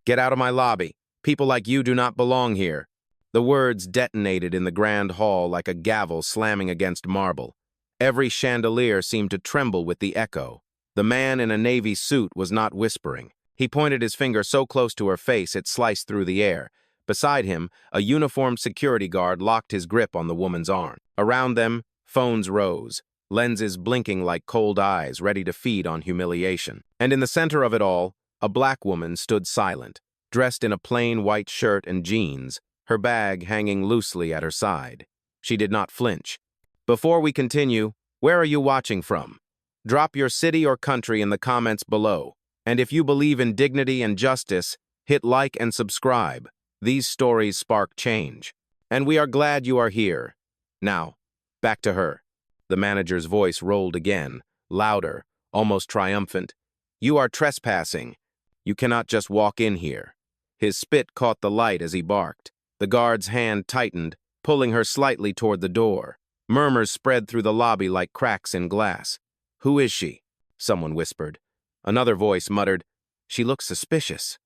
Get out of my lobby. People like you do not belong here. The words detonated in the grand hall like a gavel slamming against marble. Every chandelier seemed to tremble with the echo. The man in a navy suit was not whispering. He pointed his finger so close to her face it sliced through the air. Beside him, a uniformed security guard locked his grip on the woman's arm. Around them, phones rose, lenses blinking like cold eyes ready to feed on humiliation. And in the center of it all, a black woman stood silent, dressed in a plain white shirt and jeans, her bag hanging loosely at her side. She did not flinch. Before we continue, where are you watching from? Drop your city or country in the comments below. And if you believe in dignity and justice, hit like and subscribe. These stories spark change. And we are glad you are here. Now, back to her. The manager's voice rolled again, louder, almost triumphant. You are trespassing. You cannot just walk in here. His spit caught the light as he barked. The guard's hand tightened, pulling her slightly toward the door. Murmurs spread through the lobby like cracks in glass. Who is she? Someone whispered. Another voice muttered, She looks suspicious.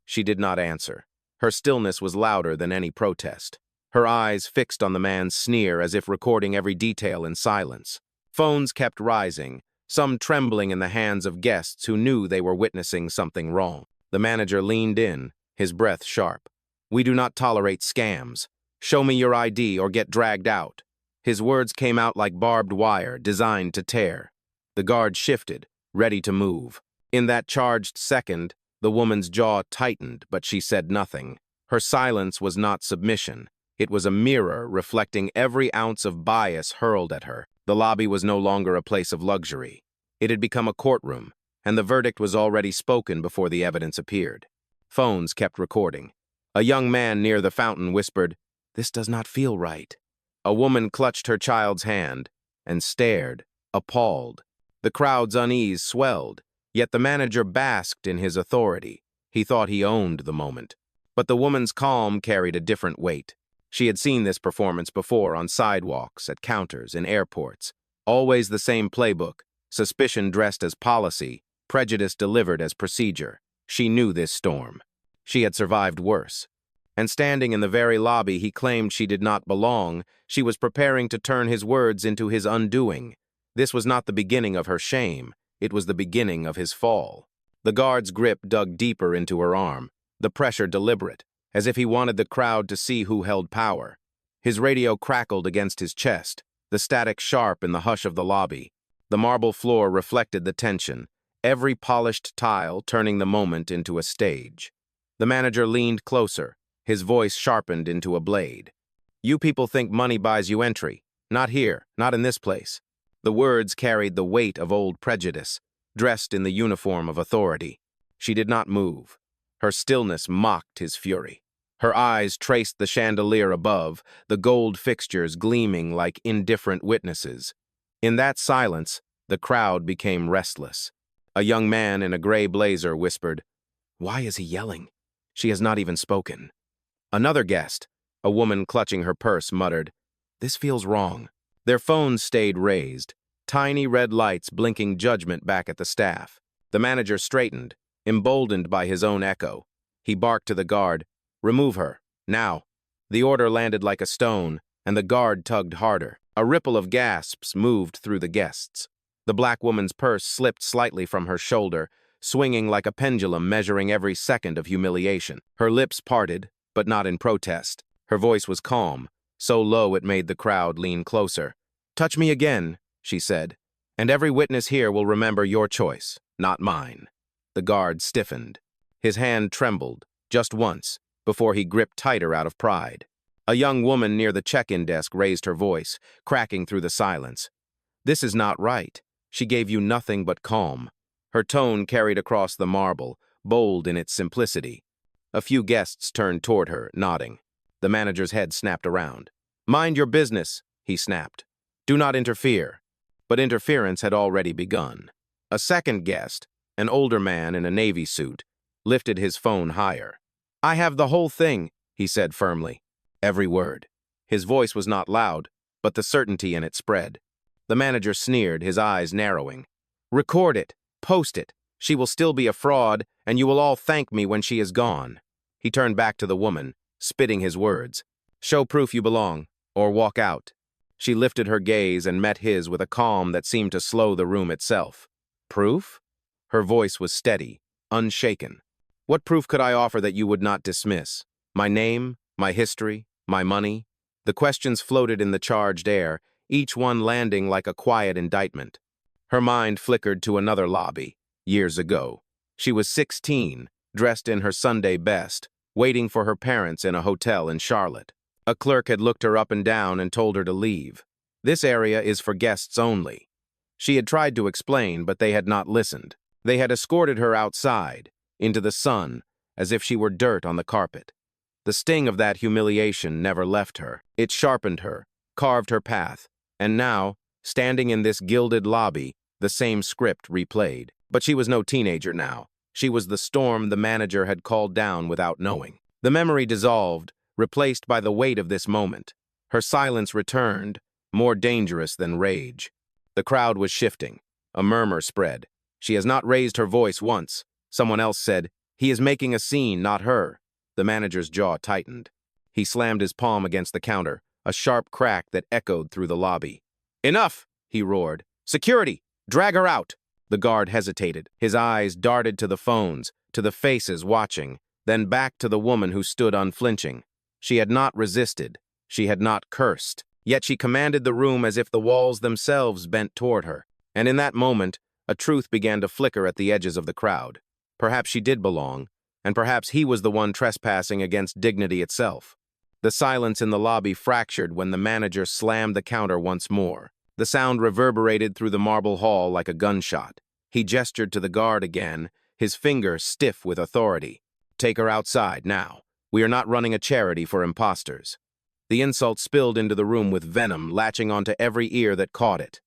She did not answer. Her stillness was louder than any protest. Her eyes fixed on the man's sneer as if recording every detail in silence. Phones kept rising, some trembling in the hands of guests who knew they were witnessing something wrong. The manager leaned in, his breath sharp. We do not tolerate scams. Show me your ID or get dragged out. His words came out like barbed wire, designed to tear. The guard shifted, ready to move. In that charged second, the woman's jaw tightened, but she said nothing. Her silence was not submission. It was a mirror reflecting every ounce of bias hurled at her. The lobby was no longer a place of luxury. It had become a courtroom, and the verdict was already spoken before the evidence appeared. Phones kept recording. A young man near the fountain whispered, This does not feel right. A woman clutched her child's hand and stared, appalled. The crowd's unease swelled, yet the manager basked in his authority. He thought he owned the moment. But the woman's calm carried a different weight. She had seen this performance before on sidewalks, at counters, in airports. Always the same playbook, suspicion dressed as policy, prejudice delivered as procedure. She knew this storm. She had survived worse. And standing in the very lobby he claimed she did not belong, she was preparing to turn his words into his undoing. This was not the beginning of her shame. It was the beginning of his fall. The guard's grip dug deeper into her arm, the pressure deliberate, as if he wanted the crowd to see who held power. His radio crackled against his chest, the static sharp in the hush of the lobby. The marble floor reflected the tension, every polished tile turning the moment into a stage. The manager leaned closer, his voice sharpened into a blade. You people think money buys you entry. Not here, not in this place. The words carried the weight of old prejudice, dressed in the uniform of authority. She did not move. Her stillness mocked his fury. Her eyes traced the chandelier above, the gold fixtures gleaming like indifferent witnesses. In that silence, the crowd became restless. A young man in a gray blazer whispered, Why is he yelling? She has not even spoken. Another guest, a woman clutching her purse, muttered, This feels wrong. Their phones stayed raised, tiny red lights blinking judgment back at the staff. The manager straightened, emboldened by his own echo. He barked to the guard, Remove her, now. The order landed like a stone, and the guard tugged harder. A ripple of gasps moved through the guests. The black woman's purse slipped slightly from her shoulder, swinging like a pendulum measuring every second of humiliation. Her lips parted, but not in protest. Her voice was calm, so low it made the crowd lean closer. Touch me again, she said, and every witness here will remember your choice, not mine. The guard stiffened. His hand trembled, just once, before he gripped tighter out of pride. A young woman near the check-in desk raised her voice, cracking through the silence. This is not right. She gave you nothing but calm. Her tone carried across the marble, bold in its simplicity. A few guests turned toward her, nodding. The manager's head snapped around. Mind your business, he snapped. Do not interfere. But interference had already begun. A second guest, an older man in a navy suit, lifted his phone higher. I have the whole thing, he said firmly. Every word. His voice was not loud, but the certainty in it spread. The manager sneered, his eyes narrowing. Record it. Post it. She will still be a fraud, and you will all thank me when she is gone." He turned back to the woman, spitting his words. "Show proof you belong, or walk out." She lifted her gaze and met his with a calm that seemed to slow the room itself. "Proof?" Her voice was steady, unshaken. "What proof could I offer that you would not dismiss? My name, my history, my money?" The questions floated in the charged air, each one landing like a quiet indictment. Her mind flickered to another lobby, years ago. She was 16, dressed in her Sunday best, waiting for her parents in a hotel in Charlotte. A clerk had looked her up and down and told her to leave. "This area is for guests only." She had tried to explain, but they had not listened. They had escorted her outside, into the sun, as if she were dirt on the carpet. The sting of that humiliation never left her. It sharpened her, carved her path, and now, standing in this gilded lobby, the same script replayed. But she was no teenager now. She was the storm the manager had called down without knowing. The memory dissolved, replaced by the weight of this moment. Her silence returned, more dangerous than rage. The crowd was shifting. A murmur spread. "She has not raised her voice once." Someone else said, "He is making a scene, not her." The manager's jaw tightened. He slammed his palm against the counter, a sharp crack that echoed through the lobby. "Enough!" he roared. "Security! Drag her out!" The guard hesitated. His eyes darted to the phones, to the faces watching, then back to the woman who stood unflinching. She had not resisted. She had not cursed. Yet she commanded the room as if the walls themselves bent toward her. And in that moment, a truth began to flicker at the edges of the crowd. Perhaps she did belong, and perhaps he was the one trespassing against dignity itself. The silence in the lobby fractured when the manager slammed the counter once more. The sound reverberated through the marble hall like a gunshot. He gestured to the guard again, his finger stiff with authority. "Take her outside, now. We are not running a charity for imposters." The insult spilled into the room with venom, latching onto every ear that caught it.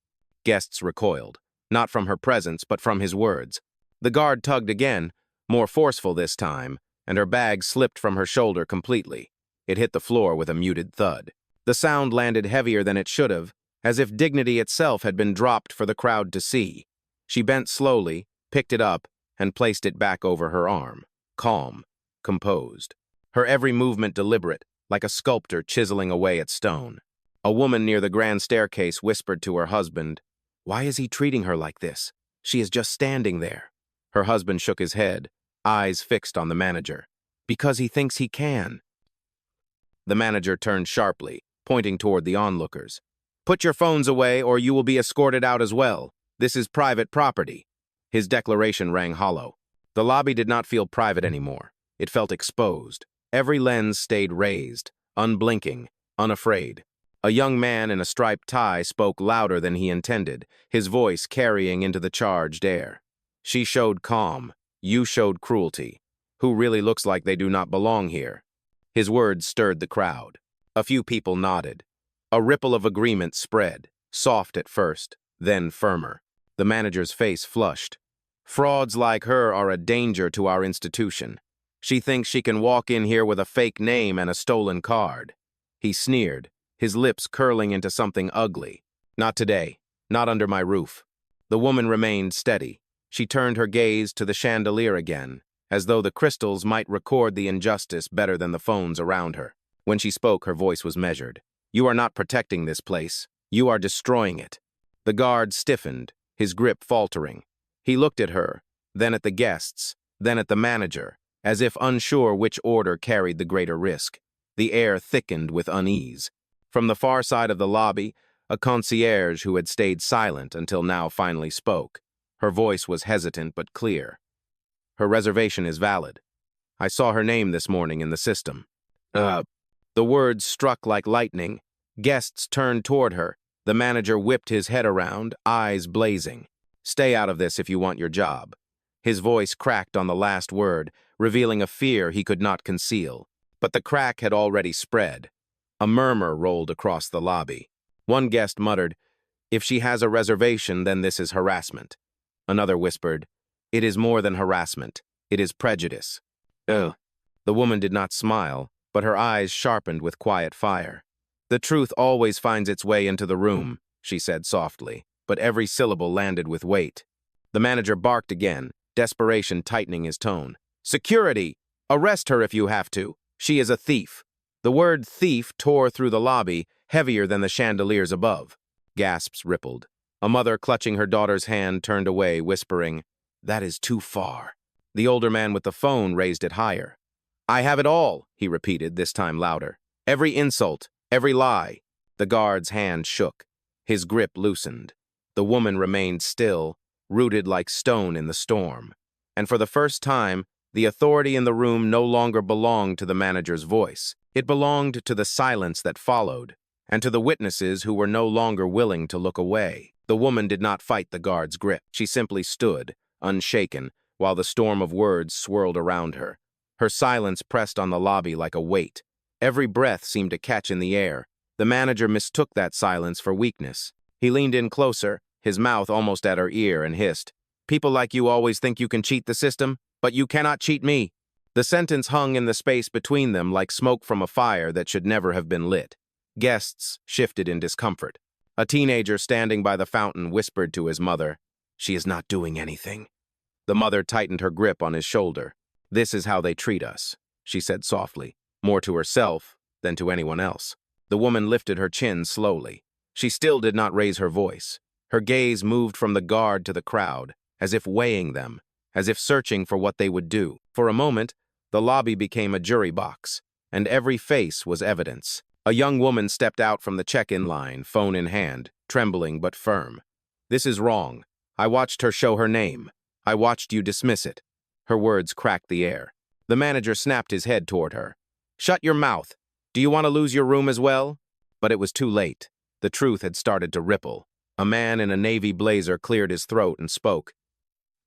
Guests recoiled, not from her presence, but from his words. The guard tugged again, more forceful this time, and her bag slipped from her shoulder completely. It hit the floor with a muted thud. The sound landed heavier than it should have, as if dignity itself had been dropped for the crowd to see. She bent slowly, picked it up, and placed it back over her arm. Calm, composed. Her every movement deliberate, like a sculptor chiseling away at stone. A woman near the grand staircase whispered to her husband, "Why is he treating her like this? She is just standing there." Her husband shook his head, eyes fixed on the manager. "Because he thinks he can." The manager turned sharply, pointing toward the onlookers. "Put your phones away or you will be escorted out as well. This is private property." His declaration rang hollow. The lobby did not feel private anymore. It felt exposed. Every lens stayed raised, unblinking, unafraid. A young man in a striped tie spoke louder than he intended, his voice carrying into the charged air. "She showed calm. You showed cruelty. Who really looks like they do not belong here?" His words stirred the crowd. A few people nodded. A ripple of agreement spread, soft at first, then firmer. The manager's face flushed. "Frauds like her are a danger to our institution. She thinks she can walk in here with a fake name and a stolen card." He sneered, his lips curling into something ugly. "Not today. Not under my roof." The woman remained steady. She turned her gaze to the chandelier again, as though the crystals might record the injustice better than the phones around her. When she spoke, her voice was measured. "You are not protecting this place. You are destroying it." The guard stiffened, his grip faltering. He looked at her, then at the guests, then at the manager, as if unsure which order carried the greater risk. The air thickened with unease. From the far side of the lobby, a concierge who had stayed silent until now finally spoke. Her voice was hesitant but clear. "Her reservation is valid. I saw her name this morning in the system." The words struck like lightning. Guests turned toward her. The manager whipped his head around, eyes blazing. "Stay out of this if you want your job." His voice cracked on the last word, revealing a fear he could not conceal. But the crack had already spread. A murmur rolled across the lobby. One guest muttered, "If she has a reservation, then this is harassment." Another whispered, "It is more than harassment. It is prejudice." Ugh. The woman did not smile, but her eyes sharpened with quiet fire. "The truth always finds its way into the room," she said softly, but every syllable landed with weight. The manager barked again, desperation tightening his tone. "Security! Arrest her if you have to. She is a thief." The word thief tore through the lobby, heavier than the chandeliers above. Gasps rippled. A mother clutching her daughter's hand turned away, whispering, "That is too far." The older man with the phone raised it higher. "I have it all," he repeated, this time louder. "Every insult, every lie." The guard's hand shook. His grip loosened. The woman remained still, rooted like stone in the storm. And for the first time, the authority in the room no longer belonged to the manager's voice. It belonged to the silence that followed, and to the witnesses who were no longer willing to look away. The woman did not fight the guard's grip. She simply stood, unshaken, while the storm of words swirled around her. Her silence pressed on the lobby like a weight. Every breath seemed to catch in the air. The manager mistook that silence for weakness. He leaned in closer, his mouth almost at her ear, and hissed, "People like you always think you can cheat the system, but you cannot cheat me." The sentence hung in the space between them like smoke from a fire that should never have been lit. Guests shifted in discomfort. A teenager standing by the fountain whispered to his mother, "She is not doing anything." The mother tightened her grip on his shoulder. "This is how they treat us," she said softly, more to herself than to anyone else. The woman lifted her chin slowly. She still did not raise her voice. Her gaze moved from the guard to the crowd, as if weighing them, as if searching for what they would do. For a moment, the lobby became a jury box, and every face was evidence. A young woman stepped out from the check-in line, phone in hand, trembling but firm. "This is wrong. I watched her show her name. I watched you dismiss it." Her words cracked the air. The manager snapped his head toward her. "Shut your mouth. Do you want to lose your room as well?" But it was too late. The truth had started to ripple. A man in a navy blazer cleared his throat and spoke.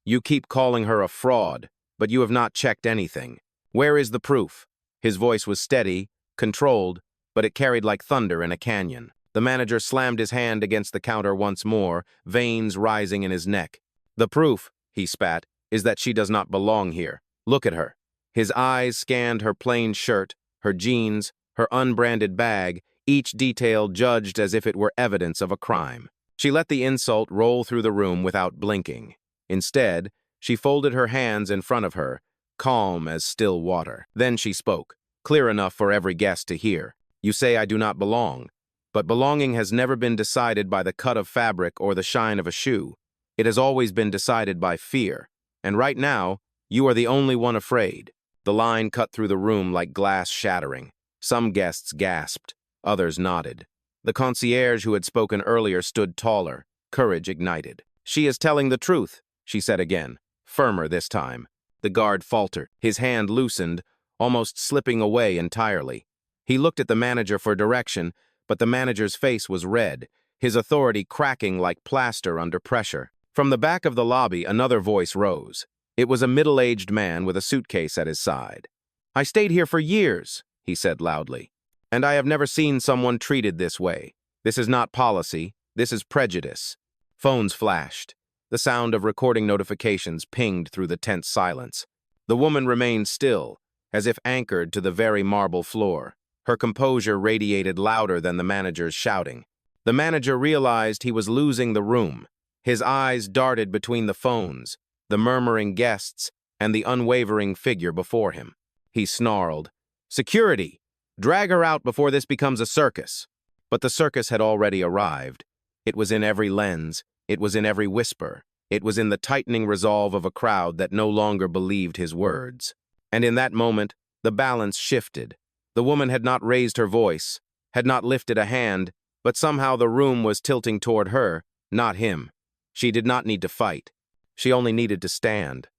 "You keep calling her a fraud, but you have not checked anything. Where is the proof?" His voice was steady, controlled, but it carried like thunder in a canyon. The manager slammed his hand against the counter once more, veins rising in his neck. "The proof," he spat, "is that she does not belong here. Look at her." His eyes scanned her plain shirt, her jeans, her unbranded bag, each detail judged as if it were evidence of a crime. She let the insult roll through the room without blinking. Instead, she folded her hands in front of her, calm as still water. Then she spoke, clear enough for every guest to hear. "You say I do not belong, but belonging has never been decided by the cut of fabric or the shine of a shoe. It has always been decided by fear. And right now, you are the only one afraid." The line cut through the room like glass shattering. Some guests gasped, others nodded. The concierge who had spoken earlier stood taller, courage ignited. "She is telling the truth," she said again, firmer this time. The guard faltered. His hand loosened, almost slipping away entirely. He looked at the manager for direction, but the manager's face was red, his authority cracking like plaster under pressure. From the back of the lobby, another voice rose. It was a middle-aged man with a suitcase at his side. "I stayed here for years," he said loudly, "and I have never seen someone treated this way. This is not policy, this is prejudice." Phones flashed. The sound of recording notifications pinged through the tense silence. The woman remained still, as if anchored to the very marble floor. Her composure radiated louder than the manager's shouting. The manager realized he was losing the room. His eyes darted between the phones, the murmuring guests, and the unwavering figure before him. He snarled, "Security! Drag her out before this becomes a circus." But the circus had already arrived. It was in every lens, it was in every whisper, it was in the tightening resolve of a crowd that no longer believed his words. And in that moment, the balance shifted. The woman had not raised her voice, had not lifted a hand, but somehow the room was tilting toward her, not him. She did not need to fight. She only needed to stand.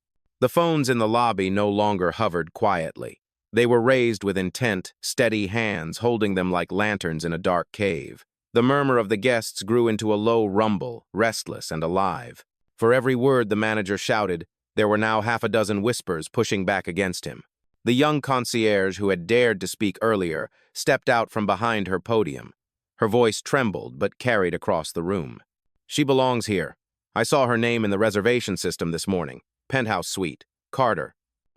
The phones in the lobby no longer hovered quietly. They were raised with intent, steady hands holding them like lanterns in a dark cave. The murmur of the guests grew into a low rumble, restless and alive. For every word the manager shouted, there were now half a dozen whispers pushing back against him. The young concierge who had dared to speak earlier stepped out from behind her podium. Her voice trembled but carried across the room. "She belongs here. I saw her name in the reservation system this morning. Penthouse suite. Carter."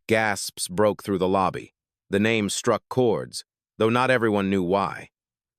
Gasps broke through the lobby. The name struck chords, though not everyone knew why.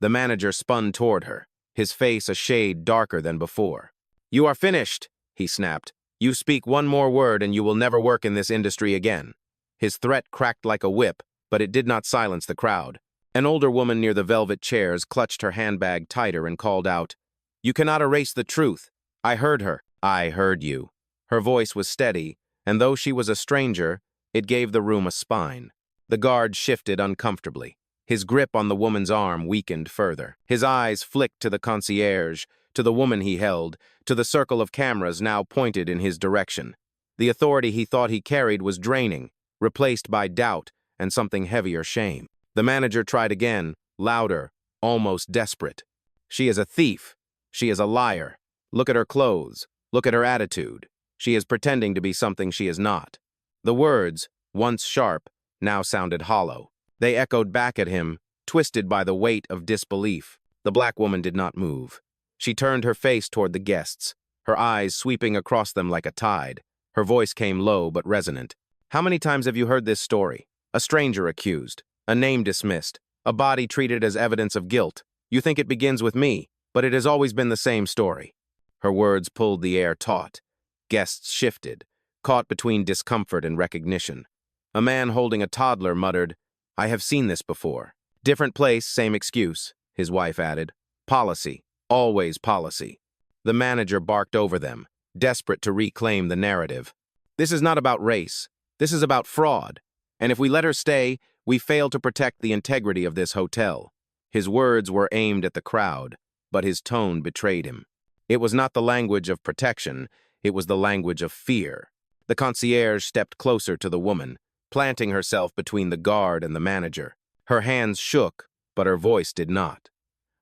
The manager spun toward her, his face a shade darker than before. "You are finished," he snapped. You speak one more word and you will never work in this industry again. His threat cracked like a whip, but it did not silence the crowd. An older woman near the velvet chairs clutched her handbag tighter and called out, "You cannot erase the truth. I heard her. I heard you." Her voice was steady, and though she was a stranger, it gave the room a spine. The guard shifted uncomfortably. His grip on the woman's arm weakened further. His eyes flicked to the concierge, to the woman he held, to the circle of cameras now pointed in his direction. The authority he thought he carried was draining, replaced by doubt and something heavier, shame. The manager tried again, louder, almost desperate. "She is a thief. She is a liar. Look at her clothes. Look at her attitude. She is pretending to be something she is not." The words, once sharp, now sounded hollow. They echoed back at him, twisted by the weight of disbelief. The black woman did not move. She turned her face toward the guests, her eyes sweeping across them like a tide. Her voice came low but resonant. "How many times have you heard this story? A stranger accused, a name dismissed, a body treated as evidence of guilt. You think it begins with me, but it has always been the same story." Her words pulled the air taut. Guests shifted, caught between discomfort and recognition. A man holding a toddler muttered, "I have seen this before." "Different place, same excuse," his wife added. "Policy, always policy." The manager barked over them, desperate to reclaim the narrative. "This is not about race. This is about fraud. And if we let her stay, we fail to protect the integrity of this hotel." His words were aimed at the crowd, but his tone betrayed him. It was not the language of protection, it was the language of fear. The concierge stepped closer to the woman, planting herself between the guard and the manager. Her hands shook, but her voice did not.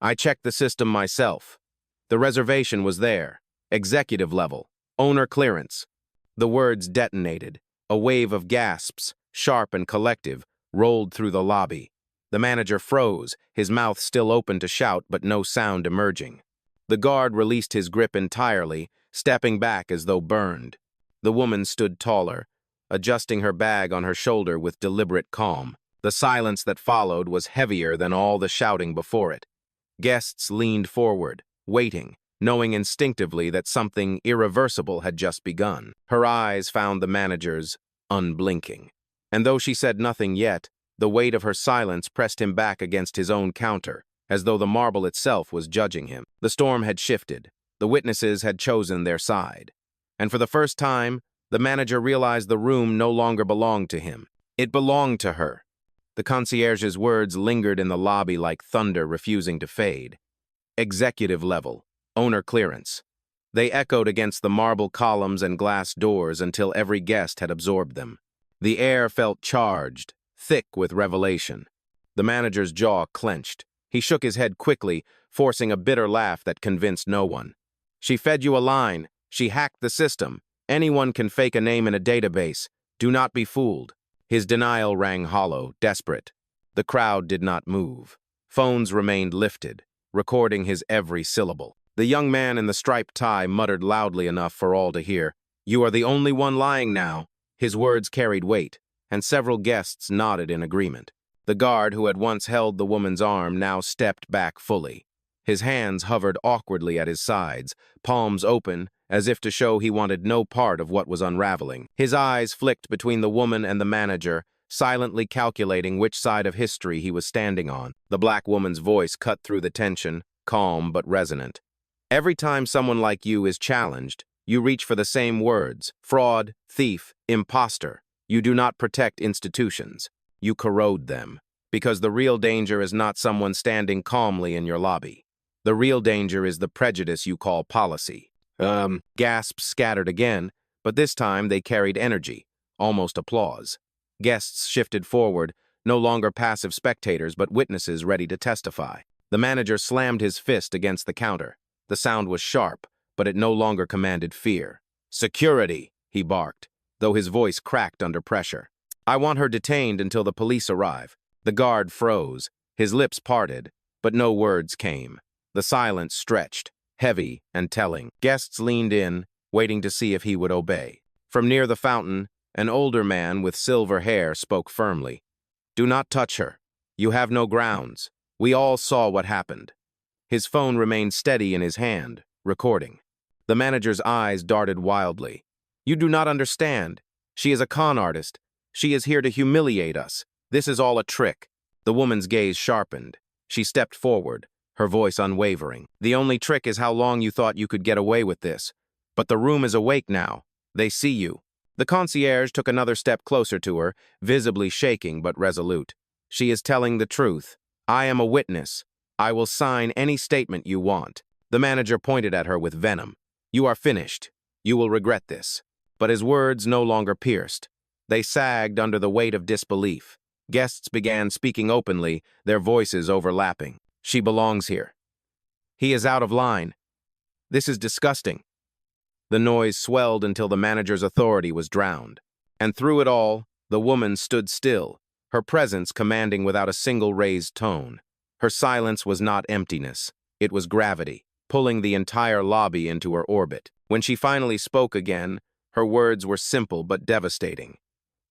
"I checked the system myself. The reservation was there, executive level, owner clearance." The words detonated. A wave of gasps, sharp and collective, rolled through the lobby. The manager froze, his mouth still open to shout but no sound emerging. The guard released his grip entirely, stepping back as though burned. The woman stood taller, adjusting her bag on her shoulder with deliberate calm. The silence that followed was heavier than all the shouting before it. Guests leaned forward, waiting, knowing instinctively that something irreversible had just begun. Her eyes found the manager's, unblinking. And though she said nothing yet, the weight of her silence pressed him back against his own counter, as though the marble itself was judging him. The storm had shifted. The witnesses had chosen their side. And for the first time, the manager realized the room no longer belonged to him. It belonged to her. The concierge's words lingered in the lobby like thunder refusing to fade. Executive level, owner clearance. They echoed against the marble columns and glass doors until every guest had absorbed them. The air felt charged, thick with revelation. The manager's jaw clenched. He shook his head quickly, forcing a bitter laugh that convinced no one. "She fed you a line. She hacked the system. Anyone can fake a name in a database. Do not be fooled." His denial rang hollow, desperate. The crowd did not move. Phones remained lifted, recording his every syllable. The young man in the striped tie muttered loudly enough for all to hear, "You are the only one lying now." His words carried weight, and several guests nodded in agreement. The guard who had once held the woman's arm now stepped back fully. His hands hovered awkwardly at his sides, palms open, as if to show he wanted no part of what was unraveling. His eyes flicked between the woman and the manager, silently calculating which side of history he was standing on. The black woman's voice cut through the tension, calm but resonant. "Every time someone like you is challenged, you reach for the same words: fraud, thief, imposter. You do not protect institutions. You corrode them. Because the real danger is not someone standing calmly in your lobby. The real danger is the prejudice you call policy." Gasps scattered again, but this time they carried energy, almost applause. Guests shifted forward, no longer passive spectators but witnesses ready to testify. The manager slammed his fist against the counter. The sound was sharp, but it no longer commanded fear. "Security," he barked, though his voice cracked under pressure. "I want her detained until the police arrive." The guard froze, his lips parted, but no words came. The silence stretched, heavy and telling. Guests leaned in, waiting to see if he would obey. From near the fountain, an older man with silver hair spoke firmly. "Do not touch her. You have no grounds. We all saw what happened." His phone remained steady in his hand, recording. The manager's eyes darted wildly. You do not understand. She is a con artist. She is here to humiliate us. This is all a trick." The woman's gaze sharpened. She stepped forward, her voice unwavering. "The only trick is how long you thought you could get away with this. But the room is awake now. They see you." The concierge took another step closer to her, visibly shaking but resolute. "She is telling the truth. I am a witness. I will sign any statement you want." The manager pointed at her with venom. "You are finished. You will regret this." But his words no longer pierced. They sagged under the weight of disbelief. Guests began speaking openly, their voices overlapping. "She belongs here. He is out of line. This is disgusting." The noise swelled until the manager's authority was drowned. And through it all, the woman stood still, her presence commanding without a single raised tone. Her silence was not emptiness. It was gravity, pulling the entire lobby into her orbit. When she finally spoke again, her words were simple but devastating.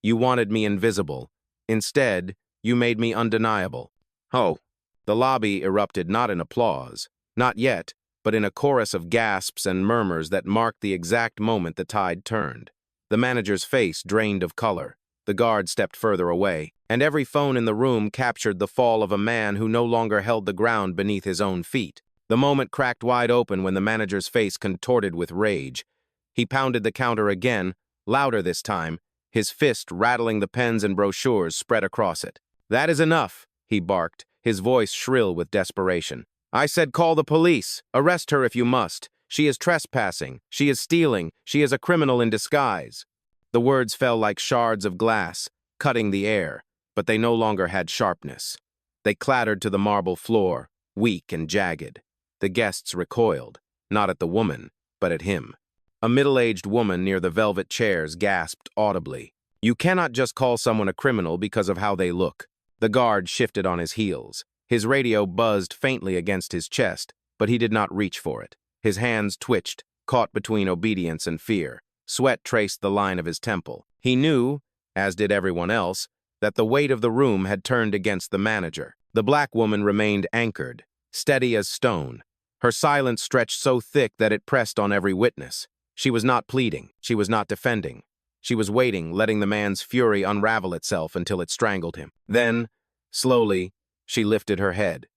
"You wanted me invisible. Instead, you made me undeniable." Oh, the lobby erupted not in applause, not yet, but in a chorus of gasps and murmurs that marked the exact moment the tide turned. The manager's face drained of color. The guard stepped further away, and every phone in the room captured the fall of a man who no longer held the ground beneath his own feet. The moment cracked wide open when the manager's face contorted with rage. He pounded the counter again, louder this time, his fist rattling the pens and brochures spread across it. "That is enough," he barked, his voice shrill with desperation. "I said call the police. Arrest her if you must. She is trespassing. She is stealing. She is a criminal in disguise." The words fell like shards of glass, cutting the air, but they no longer had sharpness. They clattered to the marble floor, weak and jagged. The guests recoiled, not at the woman, but at him. A middle-aged woman near the velvet chairs gasped audibly. "You cannot just call someone a criminal because of how they look." The guard shifted on his heels. His radio buzzed faintly against his chest, but he did not reach for it. His hands twitched, caught between obedience and fear. Sweat traced the line of his temple. He knew, as did everyone else, that the weight of the room had turned against the manager. The black woman remained anchored, steady as stone. Her silence stretched so thick that it pressed on every witness. She was not pleading. She was not defending. She was waiting, letting the man's fury unravel itself until it strangled him. Then, slowly, she lifted her head.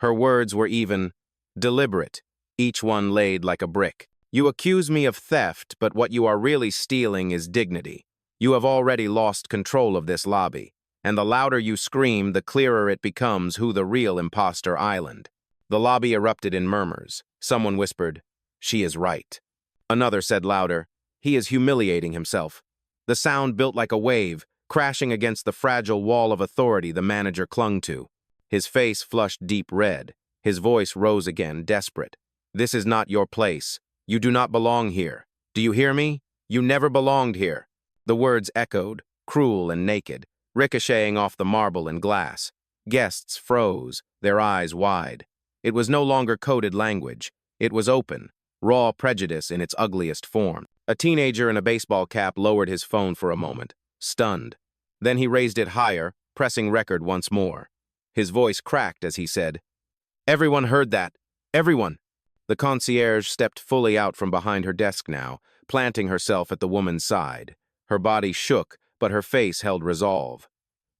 Her words were even, deliberate, each one laid like a brick. "You accuse me of theft, but what you are really stealing is dignity. You have already lost control of this lobby, and the louder you scream, the clearer it becomes who the real imposter island." The lobby erupted in murmurs. Someone whispered, "She is right." Another said louder, "He is humiliating himself." The sound built like a wave, crashing against the fragile wall of authority the manager clung to. His face flushed deep red. His voice rose again, desperate. "This is not your place. You do not belong here. Do you hear me? You never belonged here." The words echoed, cruel and naked, ricocheting off the marble and glass. Guests froze, their eyes wide. It was no longer coded language. It was open, raw prejudice in its ugliest form. A teenager in a baseball cap lowered his phone for a moment, stunned. Then he raised it higher, pressing record once more. His voice cracked as he said, "Everyone heard that. Everyone." The concierge stepped fully out from behind her desk now, planting herself at the woman's side. Her body shook, but her face held resolve.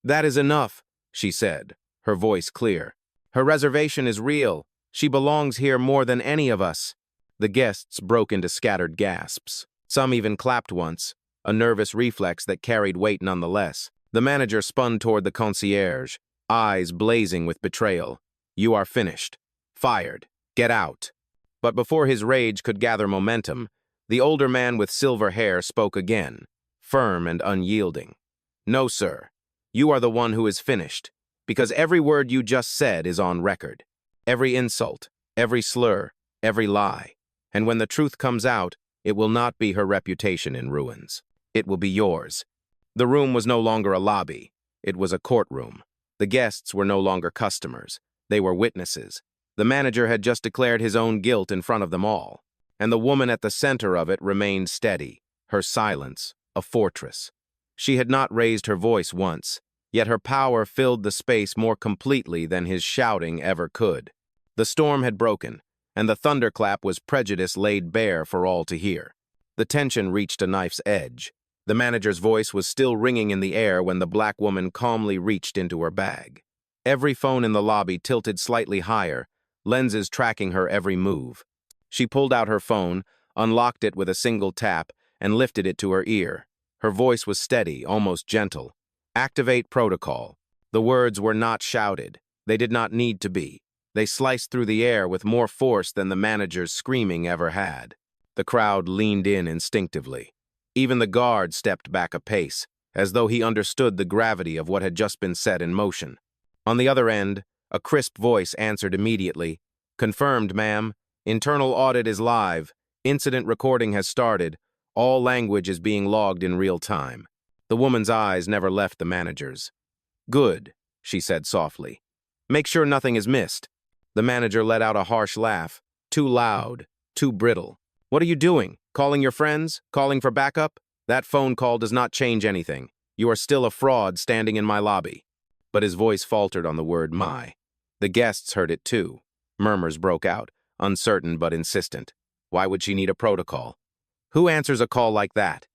"That is enough," she said, her voice clear. "Her reservation is real. She belongs here more than any of us." The guests broke into scattered gasps. Some even clapped once, a nervous reflex that carried weight nonetheless. The manager spun toward the concierge, eyes blazing with betrayal. "You are finished. Fired. Get out." But before his rage could gather momentum, the older man with silver hair spoke again, firm and unyielding. "No, sir. You are the one who is finished, because every word you just said is on record. Every insult, every slur, every lie. And when the truth comes out, it will not be her reputation in ruins. It will be yours." The room was no longer a lobby. It was a courtroom. The guests were no longer customers. They were witnesses. The manager had just declared his own guilt in front of them all, and the woman at the center of it remained steady, her silence a fortress. She had not raised her voice once, yet her power filled the space more completely than his shouting ever could. The storm had broken, and the thunderclap was prejudice laid bare for all to hear. The tension reached a knife's edge. The manager's voice was still ringing in the air when the black woman calmly reached into her bag. Every phone in the lobby tilted slightly higher, lenses tracking her every move. She pulled out her phone, unlocked it with a single tap, and lifted it to her ear. Her voice was steady, almost gentle. "Activate protocol." The words were not shouted. They did not need to be. They sliced through the air with more force than the manager's screaming ever had. The crowd leaned in instinctively. Even the guard stepped back a pace, as though he understood the gravity of what had just been set in motion. On the other end, a crisp voice answered immediately. "Confirmed, ma'am. Internal audit is live. Incident recording has started. All language is being logged in real time." The woman's eyes never left the manager's. "Good," she said softly. "Make sure nothing is missed." The manager let out a harsh laugh. Too loud, too brittle. "What are you doing? Calling your friends? Calling for backup? That phone call does not change anything. You are still a fraud standing in my lobby." But his voice faltered on the word "my." The guests heard it too. Murmurs broke out, uncertain but insistent. Why would she need a protocol? Who answers a call like that?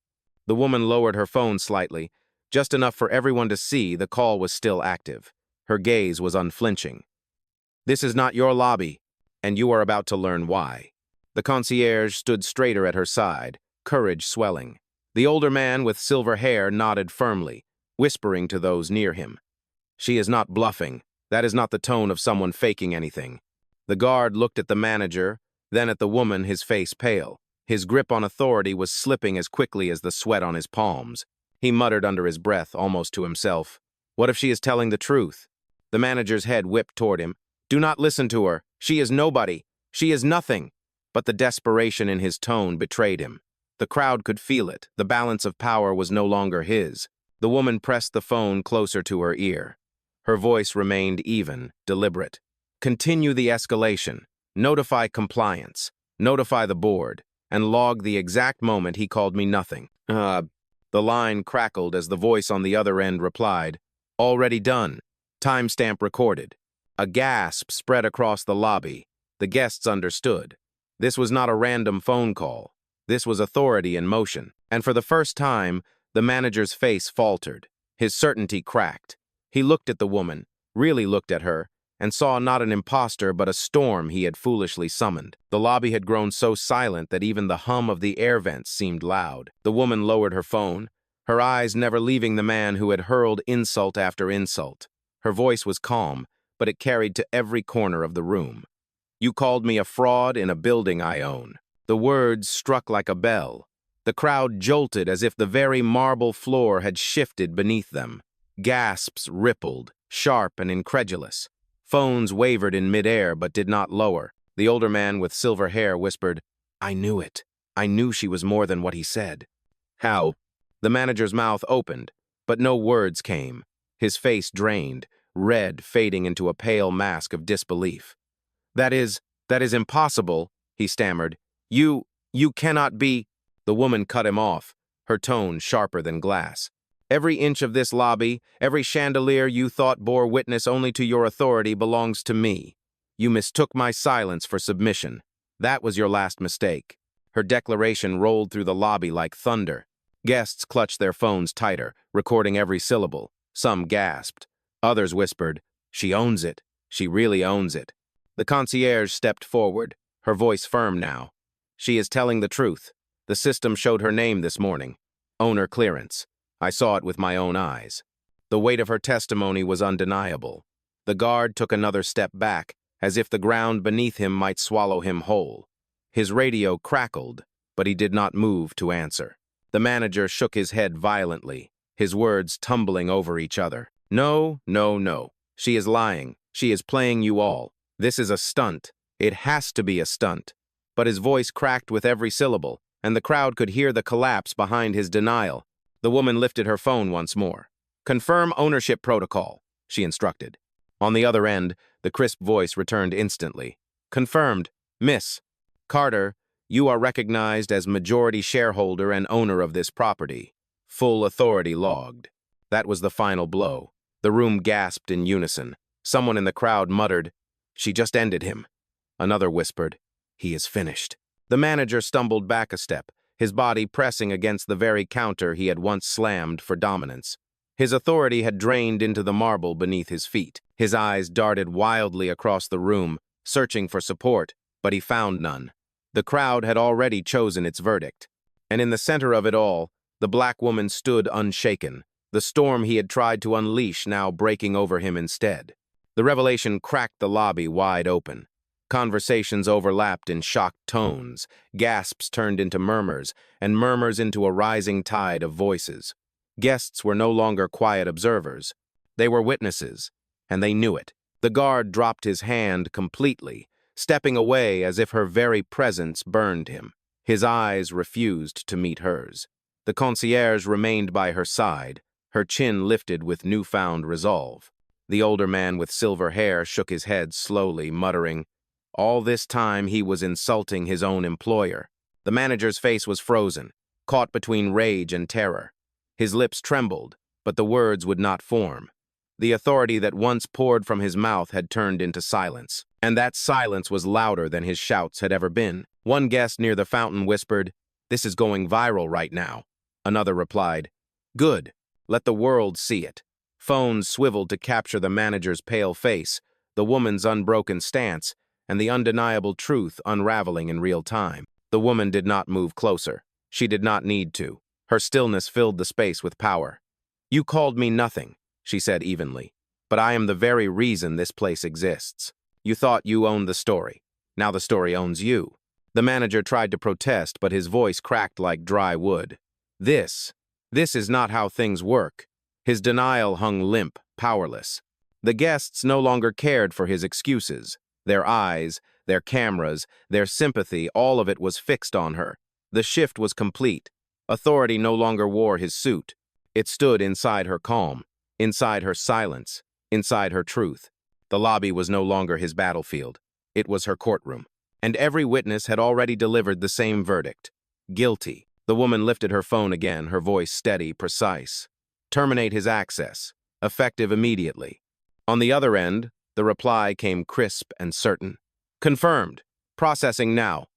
The woman lowered her phone slightly, just enough for everyone to see the call was still active. Her gaze was unflinching. "This is not your lobby, and you are about to learn why." The concierge stood straighter at her side, courage swelling. The older man with silver hair nodded firmly, whispering to those near him. "She is not bluffing. That is not the tone of someone faking anything." The guard looked at the manager, then at the woman, his face pale. His grip on authority was slipping as quickly as the sweat on his palms. He muttered under his breath, almost to himself. What if she is telling the truth? The manager's head whipped toward him. "Do not listen to her. She is nobody. She is nothing." But the desperation in his tone betrayed him. The crowd could feel it. The balance of power was no longer his. The woman pressed the phone closer to her ear. Her voice remained even, deliberate. "Continue the escalation. Notify compliance. Notify the board. And log the exact moment he called me nothing." The line crackled as the voice on the other end replied, "Already done. Timestamp recorded." A gasp spread across the lobby. The guests understood. This was not a random phone call. This was authority in motion. And for the first time, the manager's face faltered. His certainty cracked. He looked at the woman, really looked at her, and saw not an imposter but a storm he had foolishly summoned. The lobby had grown so silent that even the hum of the air vents seemed loud. The woman lowered her phone, her eyes never leaving the man who had hurled insult after insult. Her voice was calm, but it carried to every corner of the room. "You called me a fraud in a building I own." The words struck like a bell. The crowd jolted as if the very marble floor had shifted beneath them. Gasps rippled, sharp and incredulous. Phones wavered in midair but did not lower. The older man with silver hair whispered, "I knew it. I knew she was more than what he said." "How?" The manager's mouth opened, but no words came. His face drained, red fading into a pale mask of disbelief. That is impossible," he stammered. You cannot be." The woman cut him off, her tone sharper than glass. "Every inch of this lobby, every chandelier you thought bore witness only to your authority belongs to me. You mistook my silence for submission. That was your last mistake." Her declaration rolled through the lobby like thunder. Guests clutched their phones tighter, recording every syllable. Some gasped. Others whispered, "She owns it. She really owns it." The concierge stepped forward, her voice firm now. "She is telling the truth. The system showed her name this morning. Owner clearance. I saw it with my own eyes." The weight of her testimony was undeniable. The guard took another step back, as if the ground beneath him might swallow him whole. His radio crackled, but he did not move to answer. The manager shook his head violently, his words tumbling over each other. "No, no, no. She is lying. She is playing you all. This is a stunt. It has to be a stunt." But his voice cracked with every syllable, and the crowd could hear the collapse behind his denial. The woman lifted her phone once more. "Confirm ownership protocol," she instructed. On the other end, the crisp voice returned instantly. "Confirmed. Miss Carter, you are recognized as majority shareholder and owner of this property. Full authority logged." That was the final blow. The room gasped in unison. Someone in the crowd muttered, "She just ended him." Another whispered, "He is finished." The manager stumbled back a step, his body pressing against the very counter he had once slammed for dominance. His authority had drained into the marble beneath his feet. His eyes darted wildly across the room, searching for support, but he found none. The crowd had already chosen its verdict. And in the center of it all, the black woman stood unshaken, the storm he had tried to unleash now breaking over him instead. The revelation cracked the lobby wide open. Conversations overlapped in shocked tones, gasps turned into murmurs, and murmurs into a rising tide of voices. Guests were no longer quiet observers. They were witnesses, and they knew it. The guard dropped his hand completely, stepping away as if her very presence burned him. His eyes refused to meet hers. The concierge remained by her side, her chin lifted with newfound resolve. The older man with silver hair shook his head slowly, muttering, all this time he was insulting his own employer. The manager's face was frozen, caught between rage and terror. His lips trembled, but the words would not form. The authority that once poured from his mouth had turned into silence, and that silence was louder than his shouts had ever been. One guest near the fountain whispered, "This is going viral right now." Another replied, "Good, let the world see it." Phones swiveled to capture the manager's pale face, the woman's unbroken stance, and the undeniable truth unraveling in real time. The woman did not move closer. She did not need to. Her stillness filled the space with power. "You called me nothing," she said evenly, "but I am the very reason this place exists. You thought you owned the story. Now the story owns you." The manager tried to protest, but his voice cracked like dry wood. This is not how things work." His denial hung limp, powerless. The guests no longer cared for his excuses. Their eyes, their cameras, their sympathy, all of it was fixed on her. The shift was complete. Authority no longer wore his suit. It stood inside her calm, inside her silence, inside her truth. The lobby was no longer his battlefield. It was her courtroom. And every witness had already delivered the same verdict. Guilty. The woman lifted her phone again, her voice steady, precise. Terminate his access. Effective immediately. On the other end, the reply came crisp and certain. Confirmed. Processing now.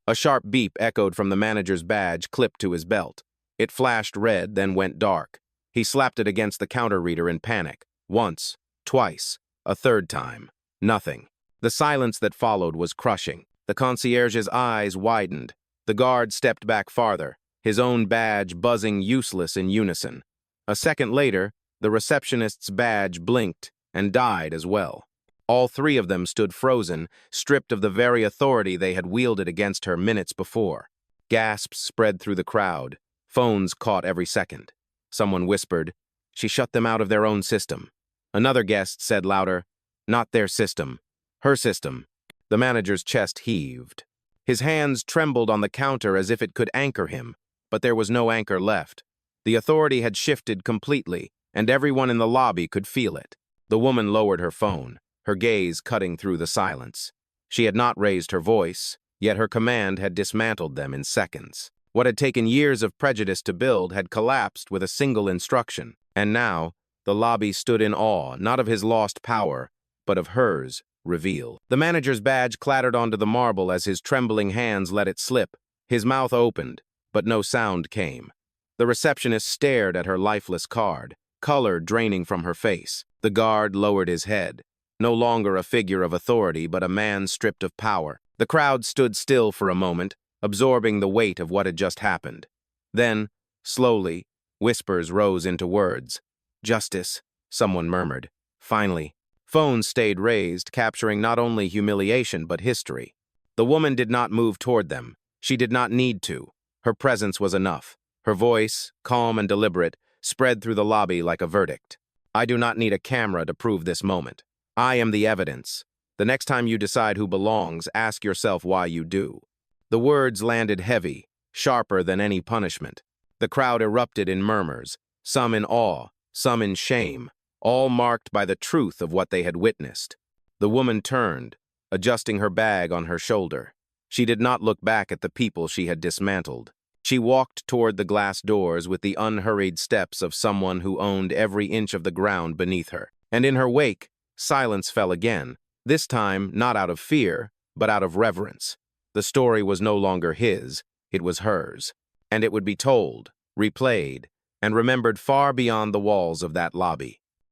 A sharp beep echoed from the manager's badge clipped to his belt. It flashed red, then went dark. He slapped it against the counter reader in panic. Once, twice, a third time. Nothing. The silence that followed was crushing. The concierge's eyes widened. The guard stepped back farther, his own badge buzzing useless in unison. A second later, the receptionist's badge blinked and died as well. All three of them stood frozen, stripped of the very authority they had wielded against her minutes before. Gasps spread through the crowd. Phones caught every second. Someone whispered, "She shut them out of their own system." Another guest said louder, "Not their system. Her system." The manager's chest heaved. His hands trembled on the counter as if it could anchor him, but there was no anchor left. The authority had shifted completely, and everyone in the lobby could feel it. The woman lowered her phone, her gaze cutting through the silence. She had not raised her voice, yet her command had dismantled them in seconds. What had taken years of prejudice to build had collapsed with a single instruction, and now the lobby stood in awe, not of his lost power, but of hers revealed. The manager's badge clattered onto the marble as his trembling hands let it slip. His mouth opened, but no sound came. The receptionist stared at her lifeless card, color draining from her face. The guard lowered his head. No longer a figure of authority, but a man stripped of power. The crowd stood still for a moment, absorbing the weight of what had just happened. Then, slowly, whispers rose into words. "Justice," someone murmured. Finally, phones stayed raised, capturing not only humiliation but history. The woman did not move toward them. She did not need to. Her presence was enough. Her voice, calm and deliberate, spread through the lobby like a verdict. "I do not need a camera to prove this moment. I am the evidence. The next time you decide who belongs, ask yourself why you do." The words landed heavy, sharper than any punishment. The crowd erupted in murmurs, some in awe, some in shame, all marked by the truth of what they had witnessed. The woman turned, adjusting her bag on her shoulder. She did not look back at the people she had dismantled. She walked toward the glass doors with the unhurried steps of someone who owned every inch of the ground beneath her. And in her wake, silence fell again, this time not out of fear, but out of reverence. The story was no longer his, it was hers. and it would be told, replayed, and remembered far beyond the walls of that lobby.